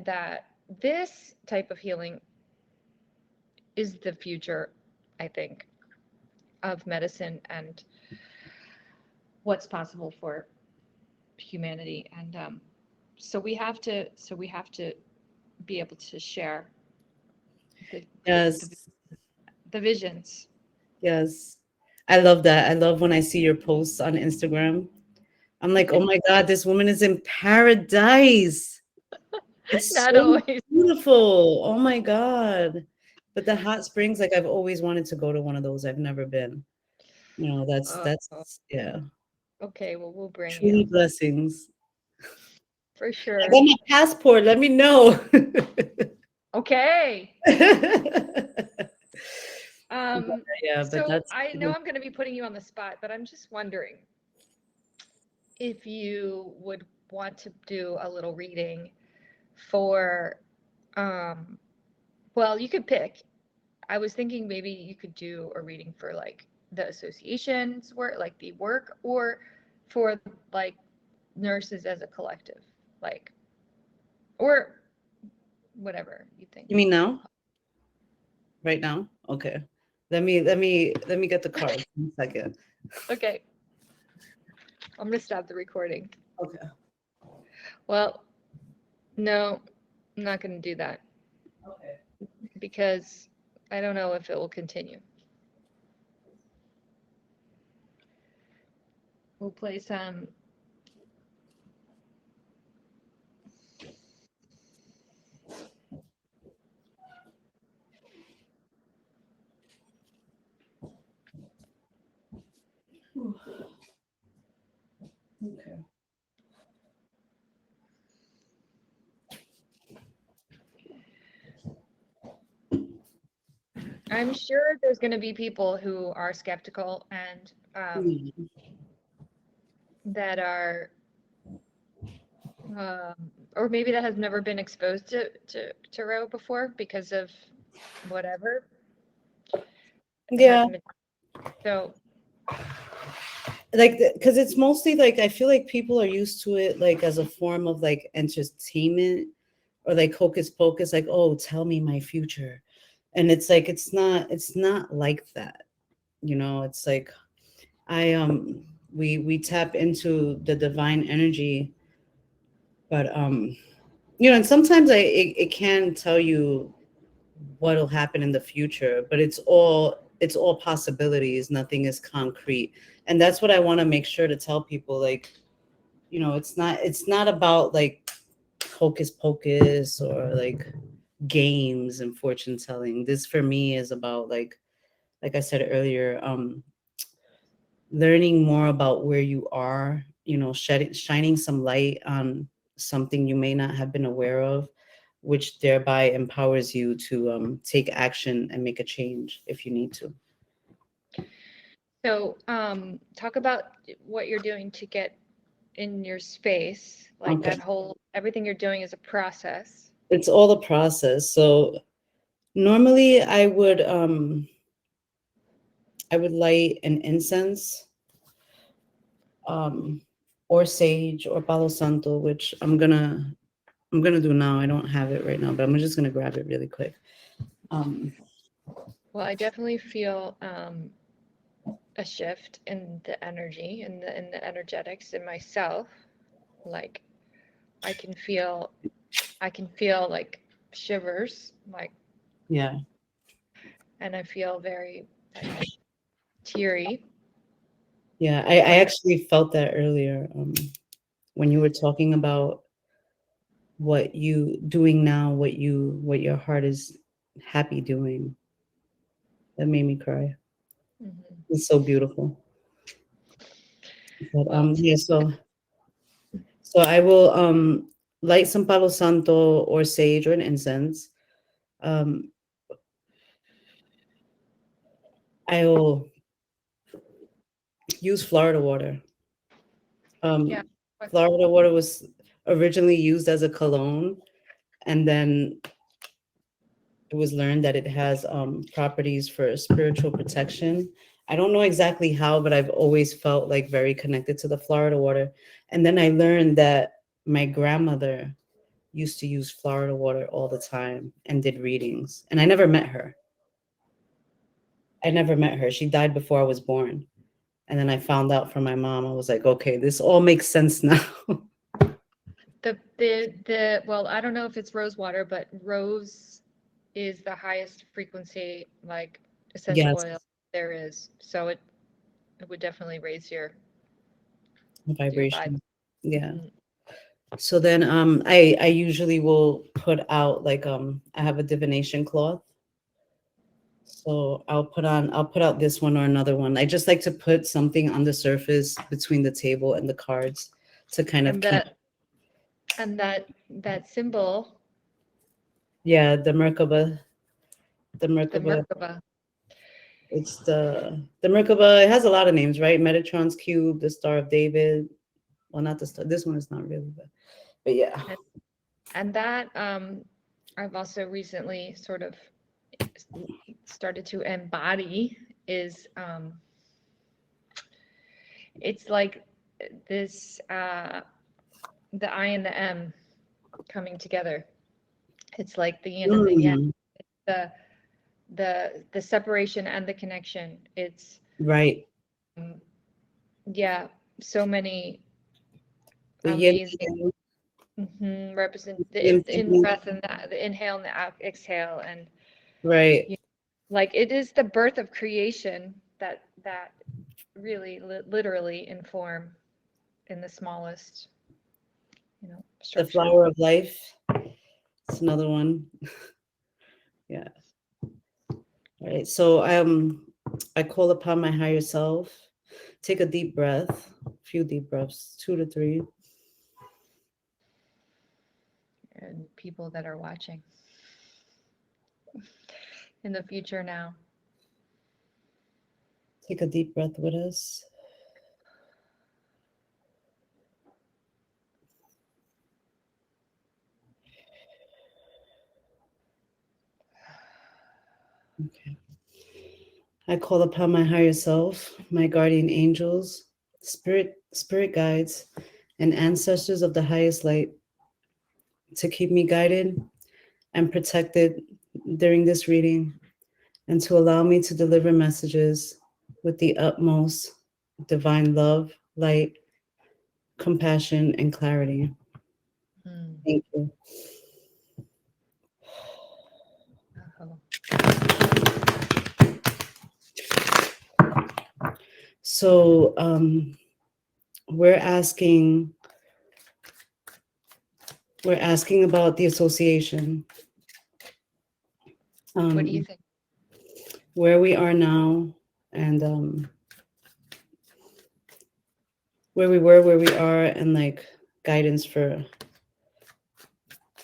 that this type of healing is the future, I think, of medicine and what's possible for humanity. And so we have to be able to share the the, Yes. the visions. Yes. I love that. I love when I see your posts on Instagram. I'm like, oh my God, this woman is in paradise. It's Not so always. beautiful. Oh my God. But the hot springs, like, I've always wanted to go to one of those. I've never been. Oh, Yeah, okay. Well, we'll bring truly you blessings. for I sure. got my passport. Let me know. Okay. Yeah, but So that's I know I'm going to be putting you on the spot, but I'm just wondering if you would want to do a little reading for, um, well, you could pick. I was thinking maybe you could do a reading for like the association's work, like the work, or for like nurses as a collective, like, or whatever you you think. mean now? Right now? Okay. Let me get the card. 1 second. Okay, I'm gonna stop the recording. Okay. Well, no, I'm not gonna do that Okay. because I don't know if it will continue. We'll play some. Okay. I'm sure there's gonna be people who are skeptical and Hmm. that are um, or maybe that has never been exposed to tarot before because of whatever. It Yeah, hasn't been. So, like, because it's mostly like, I feel like people are used to it like as a form of like entertainment, or like hocus pocus, like, oh, tell me my future. And it's like, it's not like that. It's like, I we tap into the divine energy, but and sometimes it can tell you what'll happen in the future, but it's all possibilities. Nothing is concrete, and that's what I want to make sure to tell people. Like, it's not about like hocus pocus or like games and fortune telling. This for me is about like I said earlier, learning more about where you are, shining some light on something you may not have been aware of, which thereby empowers you to take action and make a change if you need to. So, talk about what you're doing to get in your space, like Okay. that whole everything you're doing is a process. It's all the process. So normally I would light an incense, um, or sage or palo santo, which I'm gonna do now. I don't have it right now, but I'm just gonna grab it really quick. Um, Well, I definitely feel a shift in the energy and the energetics in myself. Like I can feel I can feel like shivers, like, yeah, and I feel very like teary. yeah. I Like, actually felt that earlier, when you were talking about what you doing now, what your heart is happy doing. That made me cry. mhm. It's so beautiful. But Well, yeah, so I will light some palo santo or sage or an incense. Um, I will use Florida water. yeah, Um, but Florida water was originally used as a cologne, and then it was learned that it has properties for spiritual protection. I don't know exactly how, but I've always felt like very connected to the Florida water. And then I learned that my grandmother used to use Florida water all the time and did readings. And I never met her. I never met her. She died before I was born. And then I found out from my mom. I was like, okay, this all makes sense now. the well, I don't know if it's rose water, but rose is the highest frequency like essential Yes, oil there is. So it would definitely raise your vibe. vibration. Yeah. Mhm. So then I usually will put out like I have a divination cloth. So I'll put out this one or another one. I just like to put something on the surface between the table and the cards to kind of And keep. that symbol, Yeah, the Merkaba. The the Merkaba. Merkaba. It's the Merkaba. It has a lot of names, right? Metatron's cube, the Star of David. Well, not the star. This one is not really, but yeah. And, and that I've also recently sort of started to embody is it's like this the I and the M coming together. It's like the yin and the yang, Mm, the the separation and the connection. It's right. um, yeah, so many The yin, amazing represent yin, the in breath and the inhale and the exhale and right. you like it is the birth of creation that really literally inform in the smallest The structure. flower of life. It's another one. Yeah. Right. So I call upon my higher self. Take a deep breath, a few deep breaths, 2 to 3. And people that are watching in the future now. Take a deep breath with us. Okay. I call upon my higher self, my guardian angels, spirit guides, and ancestors of the highest light to keep me guided and protected during this reading and to allow me to deliver messages with the utmost divine love, light, compassion, and clarity. Mm. Thank you. Oh. So we're asking we're asking about the association, What do you um, think? where we are now, and where we were, where we are, and like guidance for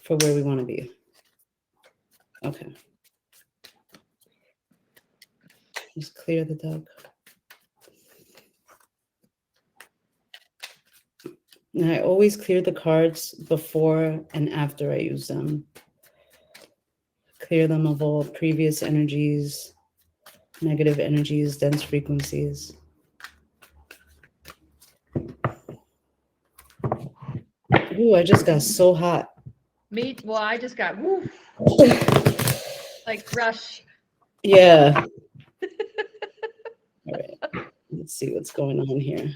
where we want to be. Okay, just clear the deck. And I always clear the cards before and after I use them. Clear them of all previous energies, negative energies, dense frequencies. Ooh, I just got so hot. Well, I just got woof, like rush. Yeah. All right. Let's see what's going on here.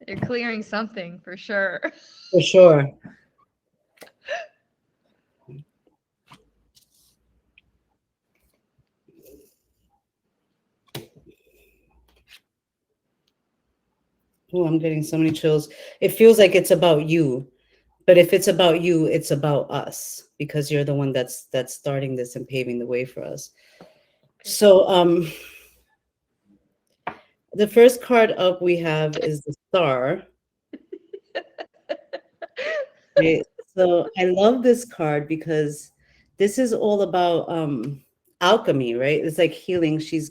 You're clearing something for sure. For sure. Oh, I'm getting so many chills. It feels like it's about you. But if it's about you, it's about us because you're the one that's starting this and paving the way for us. So the first card up we have is the star. Right? So I love this card because this is all about alchemy, right? It's like healing. She's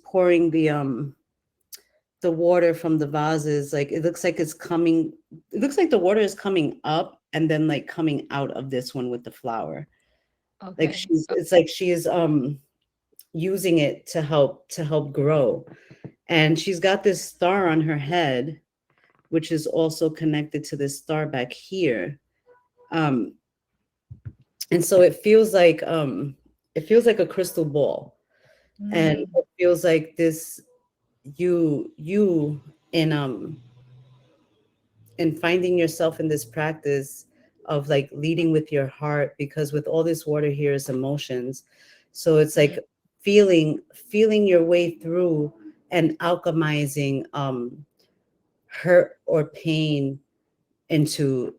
pouring the water from the vases. Like it looks like it looks like the water is coming up and then like coming out of this one with the flower. Like Okay. it's like she is using it to help grow. And she's got this star on her head, which is also connected to this star back here. Um, and so it feels like a crystal ball. And Mm. it feels like this you in and finding yourself in this practice of like leading with your heart, because with all this water here is emotions, so it's like Mm. feeling your way through and alchemizing hurt or pain into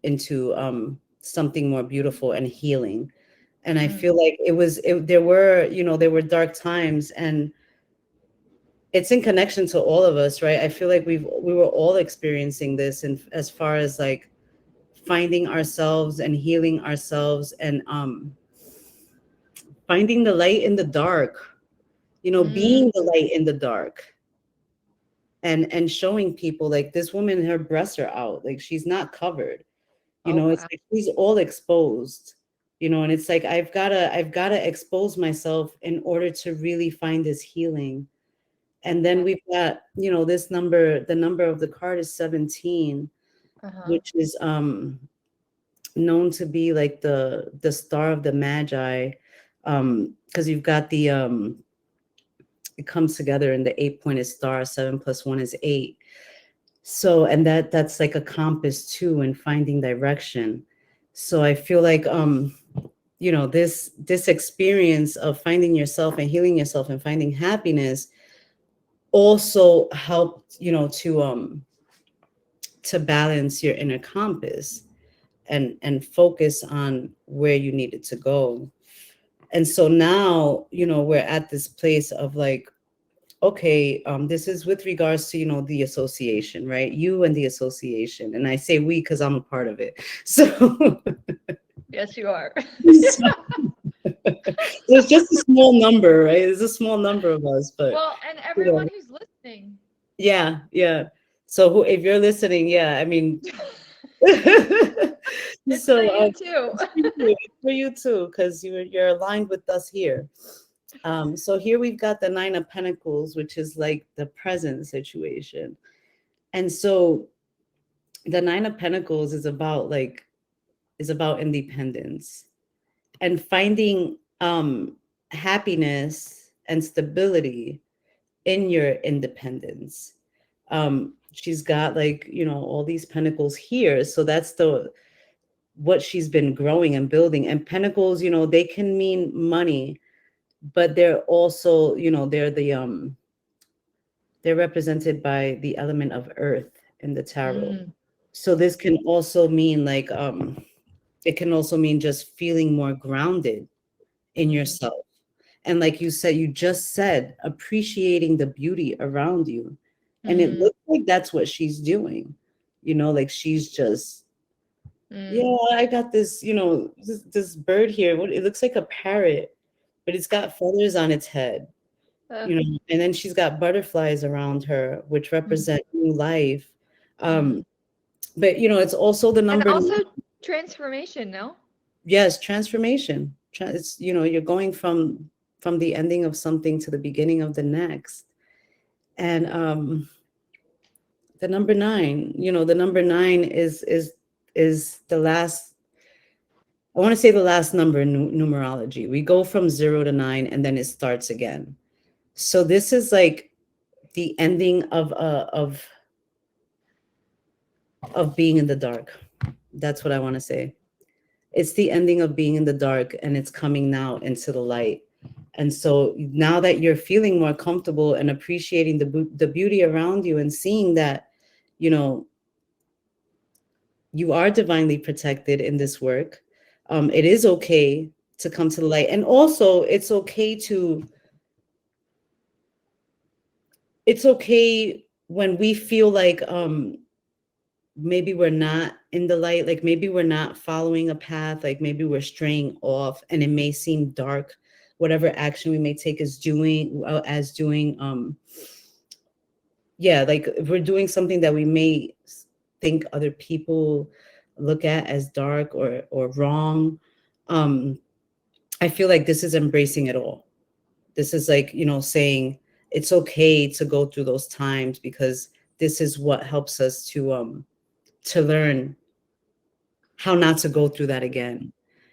something more beautiful and healing. And I Mm. feel like there were dark times, and it's in connection to all of us, right? I feel like we were all experiencing this, and as far as like finding ourselves and healing ourselves, and finding the light in the dark, Mm. being the light in the dark, and showing people like this woman, her breasts are out, like she's not covered, Oh it's wow. like she's all exposed, and it's like I've got to expose myself in order to really find this healing. And then Okay. we've got, this number, the number of the card is 17, Uh-huh. which is known to be like the star of the magi, because you've got it comes together in the 8-pointed star. 7 plus 1 is 8. So, and that's like a compass too, in finding direction. So I feel like this experience of finding yourself and healing yourself and finding happiness also helped, to balance your inner compass and focus on where you needed to go. And so now, we're at this place of like, okay, this is with regards to, the association, right? You and the association. And I say we because I'm a part of it. So, Yes, you are. so there's just a small number, right? There's a small number of us, but Well, and you know, everyone who's listening. yeah, yeah. So if you're listening, yeah, I mean, It's for so you too. it's for you too, because you're aligned with us here. So here we've got the 9 of Pentacles, which is like the present situation. And so the 9 of Pentacles is about independence and finding happiness and stability in your independence. She's got like, all these pentacles here. So that's the what she's been growing and building. And pentacles, they can mean money, but they're also, they're represented by the element of earth in the tarot. Mm, So this can also mean like it can also mean just feeling more grounded in mm, yourself. And like you said, you just said, appreciating the beauty around you. And it mm, looks like that's what she's doing. Like she's just, mm. yeah, I got this, this bird here. It looks like a parrot, but it's got feathers on its head, Uh, and then she's got butterflies around her, which mm, represent new life. mm. Um, but it's also the And number also transformation, no? yes, transformation. It's you're going from the ending of something to the beginning of the next. And the number 9, the number 9 is the last, I want to say the last number in numerology. We go from 0 to 9 and then it starts again. So this is like the ending of being in the dark. That's what I want to say. It's the ending of being in the dark and it's coming now into the light. And so now that you're feeling more comfortable and appreciating the beauty around you and seeing that, you know, you are divinely protected in this work, it is okay to come to the light. And also it's okay when we feel like maybe we're not in the light, like maybe we're not following a path, like maybe we're straying off and it may seem dark. Whatever action we may take is doing as doing yeah, like if we're doing something that we may think other people look at as dark or wrong, um I feel like this is embracing it all. This is like, saying it's okay to go through those times because this is what helps us to learn how not to go through that again.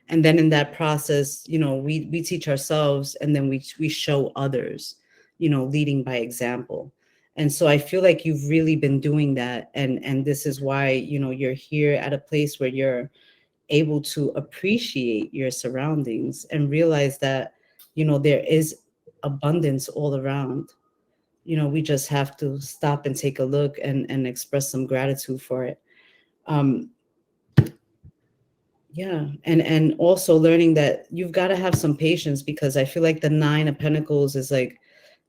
And then in that process, we teach ourselves and then we show others, leading by example. And so I feel like you've really been doing that. And this is why, you're here at a place where you're able to appreciate your surroundings and realize that, there is abundance all around. We just have to stop and take a look and express some gratitude for it. Um, Yeah, and also learning that you've got to have some patience because I feel like the 9 of Pentacles is like,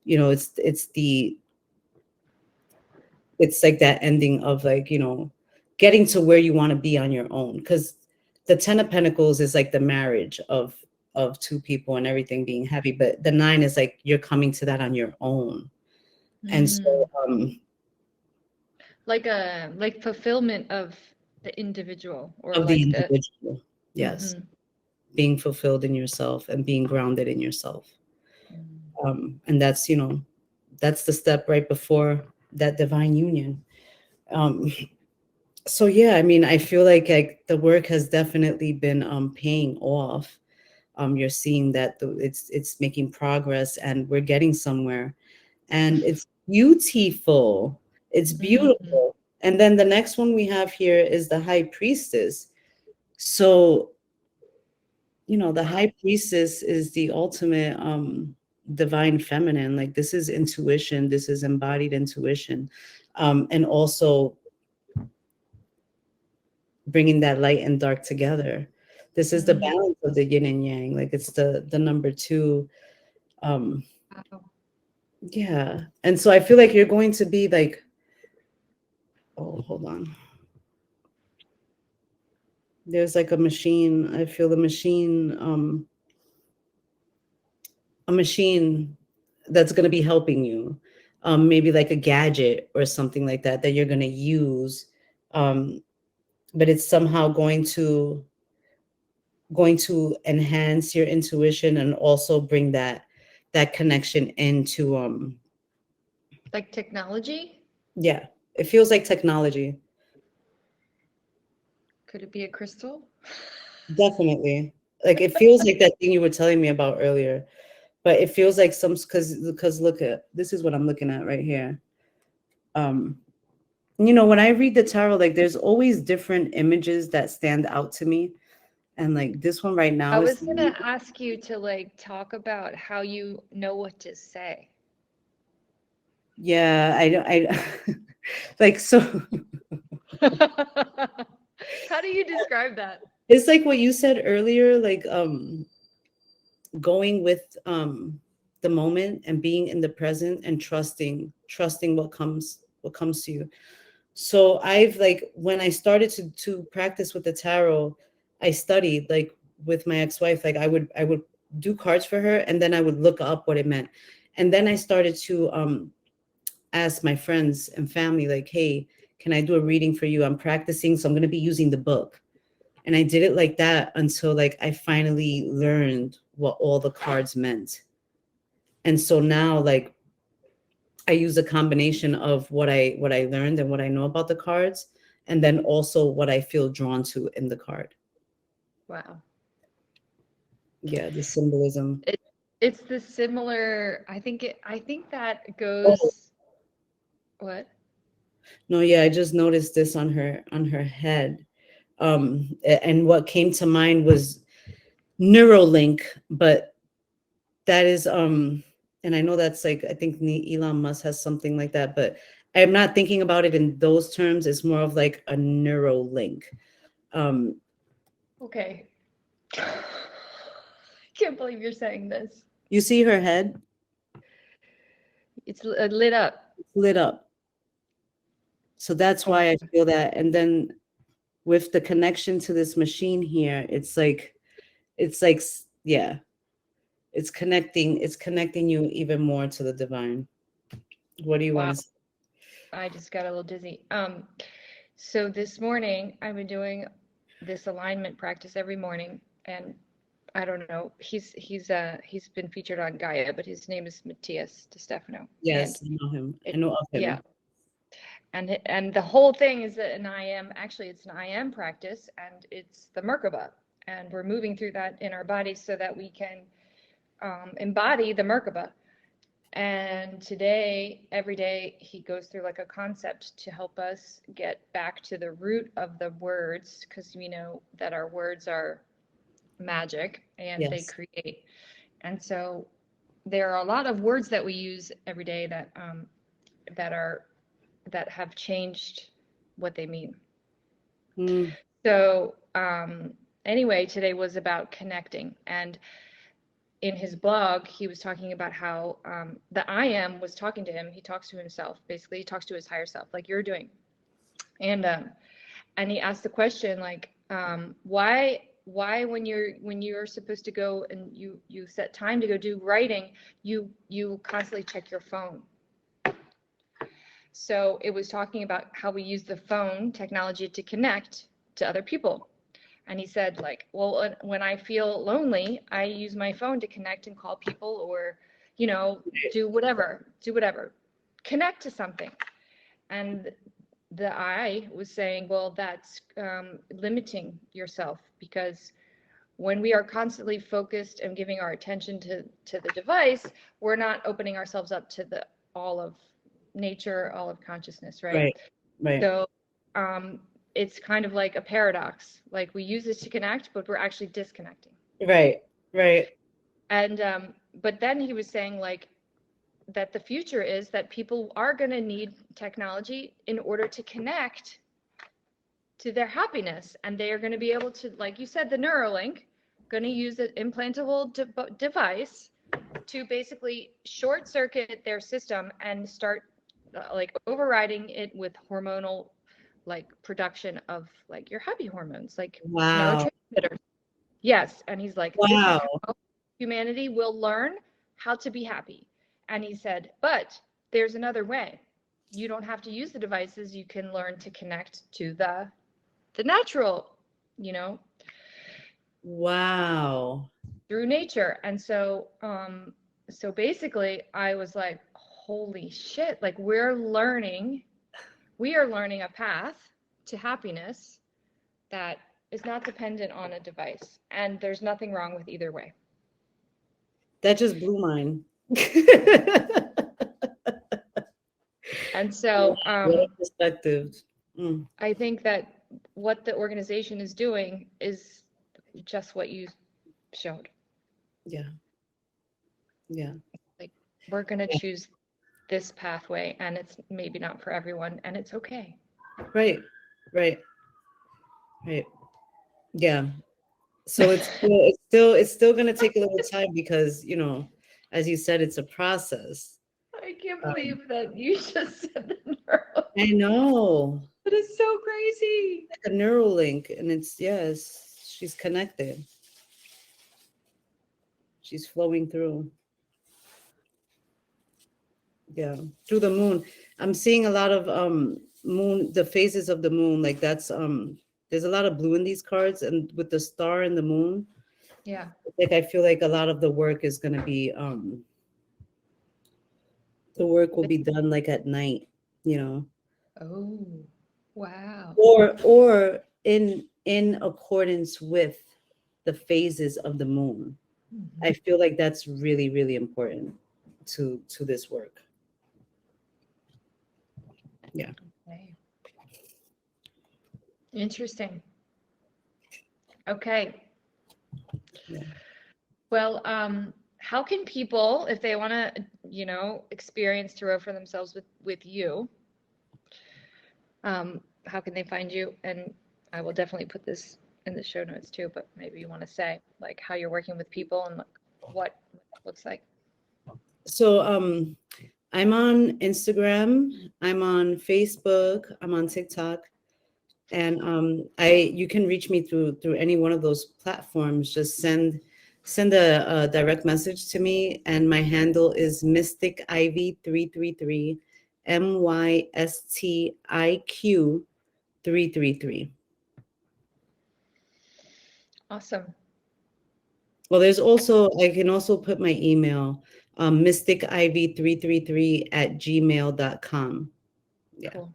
it's like that ending of like, getting to where you want to be on your own. Because the 10 of Pentacles is like the marriage of two people and everything being happy, but the 9 is like you're coming to that on your own. And so Mm. Like fulfillment of the individual or of the like the individual, yes, mm-hmm. being fulfilled in yourself and being grounded in yourself. Mm. And that's the step right before that divine union. um so yeah, I mean, I feel like the work has definitely been paying off. You're seeing that it's making progress and we're getting somewhere, and it's beautiful. It's Mm. beautiful. And then the next one we have here is the high priestess. So the Wow. high priestess is the ultimate divine feminine. Like this is intuition, this is embodied intuition, and also bringing that light and dark together. This is the Mm. balance of the yin and yang. Like it's the number 2. um Wow. yeah, and so I feel like you're going to be like, oh, hold on, there's like a machine. I feel the machine, a machine that's going to be helping you, maybe like a gadget or something like that you're going to use, um, but it's somehow going to enhance your intuition and also bring that connection into Like technology? yeah, it feels like technology. Could it be a crystal? Definitely, like it feels like that thing you were telling me about earlier, but it feels like some, because look at this, is what I'm looking at right here. Um, you know, when I read the tarot, like there's always different images that stand out to me. And like this one right I now is, was gonna ask you to like talk about how you know what to say. yeah, I don't, I like, so How do you describe that? it's like what you said earlier, like, going with, the moment and being in the present and trusting what comes to you. So I've like when I started to practice with the tarot, I studied like with my ex-wife, like I would do cards for her and then I would look up what it meant. And then I started to ask my friends and family, like, hey, can I do a reading for you? I'm practicing, so I'm gonna be using the book. And I did it like that until like I finally learned what all the cards meant. And so now like I use a combination of what I learned and what I know about the cards, and then also what I feel drawn to in the card. Wow. Yeah, the symbolism. It it's the similar, I think that Oh, goes what? no, yeah, I just noticed this on her head. And what came to mind was Neuralink, but that is and I know that's like I think Elon Musk has something like that, but I'm not thinking about it in those terms. It's more of like a Neuralink. Um, Okay. Can't believe you're saying this. you see her head It's lit up. lit up. So that's Oh, why I feel that. And then with the connection to this machine here, it's like yeah, it's connecting you even more to the divine. What do you want wow. to say? I just got a little dizzy. So this morning I've been doing this alignment practice every morning, and I don't know. He's been featured on Gaia, but his name is Matthias De Stefano, and Yes, I know him. I it know of yeah, him. and the whole thing is that an I am actually it's an I am practice, and it's the Merkaba, and we're moving through that in our bodies so that we can embody the Merkaba. And today, every day, he goes through like a concept to help us get back to the root of the words, because we know that our words are magic and they Yes. create. And so there are a lot of words that we use every day that are that have changed what they mean. Mm, So anyway, today was about connecting, and in his blog, he was talking about how the I am was talking to him. He talks to himself, basically. He talks to his higher self, like you're doing. And he asked the question, like, why when you're supposed to go and you set time to go do writing, you constantly check your phone. So it was talking about how we use the phone technology to connect to other people. And he said, like, well, when I feel lonely, I use my phone to connect and call people or, you know, do whatever, connect to something. And the I was saying, well, that's limiting yourself, because when we are constantly focused and giving our attention to the device, we're not opening ourselves up to the all of nature, all of consciousness, right? right. Right. So um, it's kind of like a paradox. Like we use this to connect, but we're actually disconnecting. Right. Right. And but then he was saying like that the future is that people are going to need technology in order to connect to their happiness, and they are going to be able to, like you said, the Neuralink, going to use an implantable device to basically short circuit their system and start like overriding it with hormonal like production of like your happy hormones, like Wow. neurotransmitters. Yes. And he's like, this is Wow. how humanity will learn how to be happy. And he said, but there's another way. You don't have to use the devices. You can learn to connect to the natural, you know, Wow. through nature. And so so basically I was like, holy shit, like we are learning a path to happiness that is not dependent on a device. And there's nothing wrong with either way. That just blew mine. And so What a perspective. Mm, I think that what the organization is doing is just what you showed. yeah. Yeah. Like, we're going to choose this pathway, and it's maybe not for everyone, and it's okay. Right. Right. Right. Yeah. So it's still going to take a little time because, as you said, it's a process. I can't Um, believe that you just said the neuro. I know. That is so crazy. A neural link, and it's yes, she's connected. She's flowing through. Yeah, through the moon. I'm seeing a lot of moon, the phases of the moon. Like that's there's a lot of blue in these cards, and with the star and the moon, Yeah. like I feel like a lot of the work is gonna be the work will be done like at night, you know, Oh, wow. or in accordance with the phases of the moon. I Mhm. feel like that's really, really important to this work. Yeah. Okay. Interesting. Okay. Yeah. Well, how can people, if they want to, experience tarot for themselves with you, how can they find you? And I will definitely put this in the show notes too, but maybe you want to say like how you're working with people and like what that looks like. So I'm on Instagram, I'm on Facebook, I'm on TikTok, and I you can reach me through any one of those platforms. Just send a direct message to me, and my handle is Mystic Ivy 333, MYSTIQ 333. Awesome. Well, there's also I can also put my email, mysticivy333 at gmail.com. Yeah, Cool.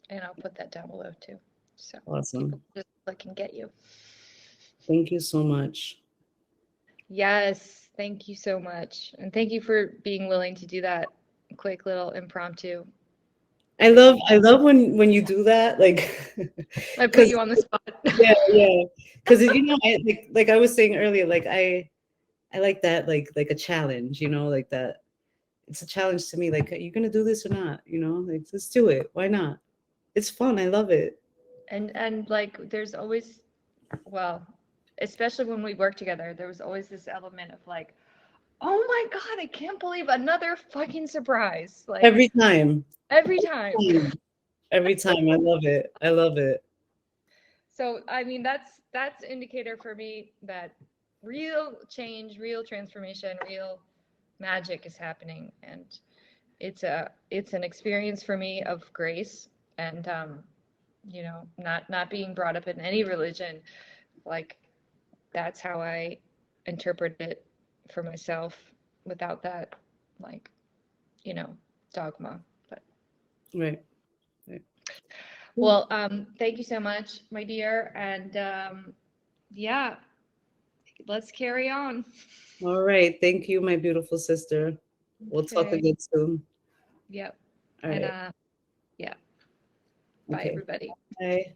And I'll put that down below too. So people awesome. just look and get you. Thank you so much. Yes, thank you so much. And thank you for being willing to do that quick little impromptu I reading. love when you do that, like, I put because you on the spot. yeah, because I like I was saying earlier, like I like that like a challenge, like that. It's a challenge to me. Like, are you gonna do this or not? Like let's do it. Why not? It's fun. I love it. And like there's always, well, especially when we work together, there was always this element of like, oh my God, I can't believe another fucking surprise. Like Every time. every time. Every time. I love it. I love it. So I mean that's indicator for me that real change, real transformation, real magic is happening, and it's an experience for me of grace, and not being brought up in any religion, like that's how I interpret it for myself without that, like, you know, dogma. But Right. Right. well, thank you so much, my dear, and yeah, let's carry on. All right. Thank you, my beautiful sister. We'll talk Okay. again soon. Yep. All And right. yeah. Bye, Okay. everybody. Bye.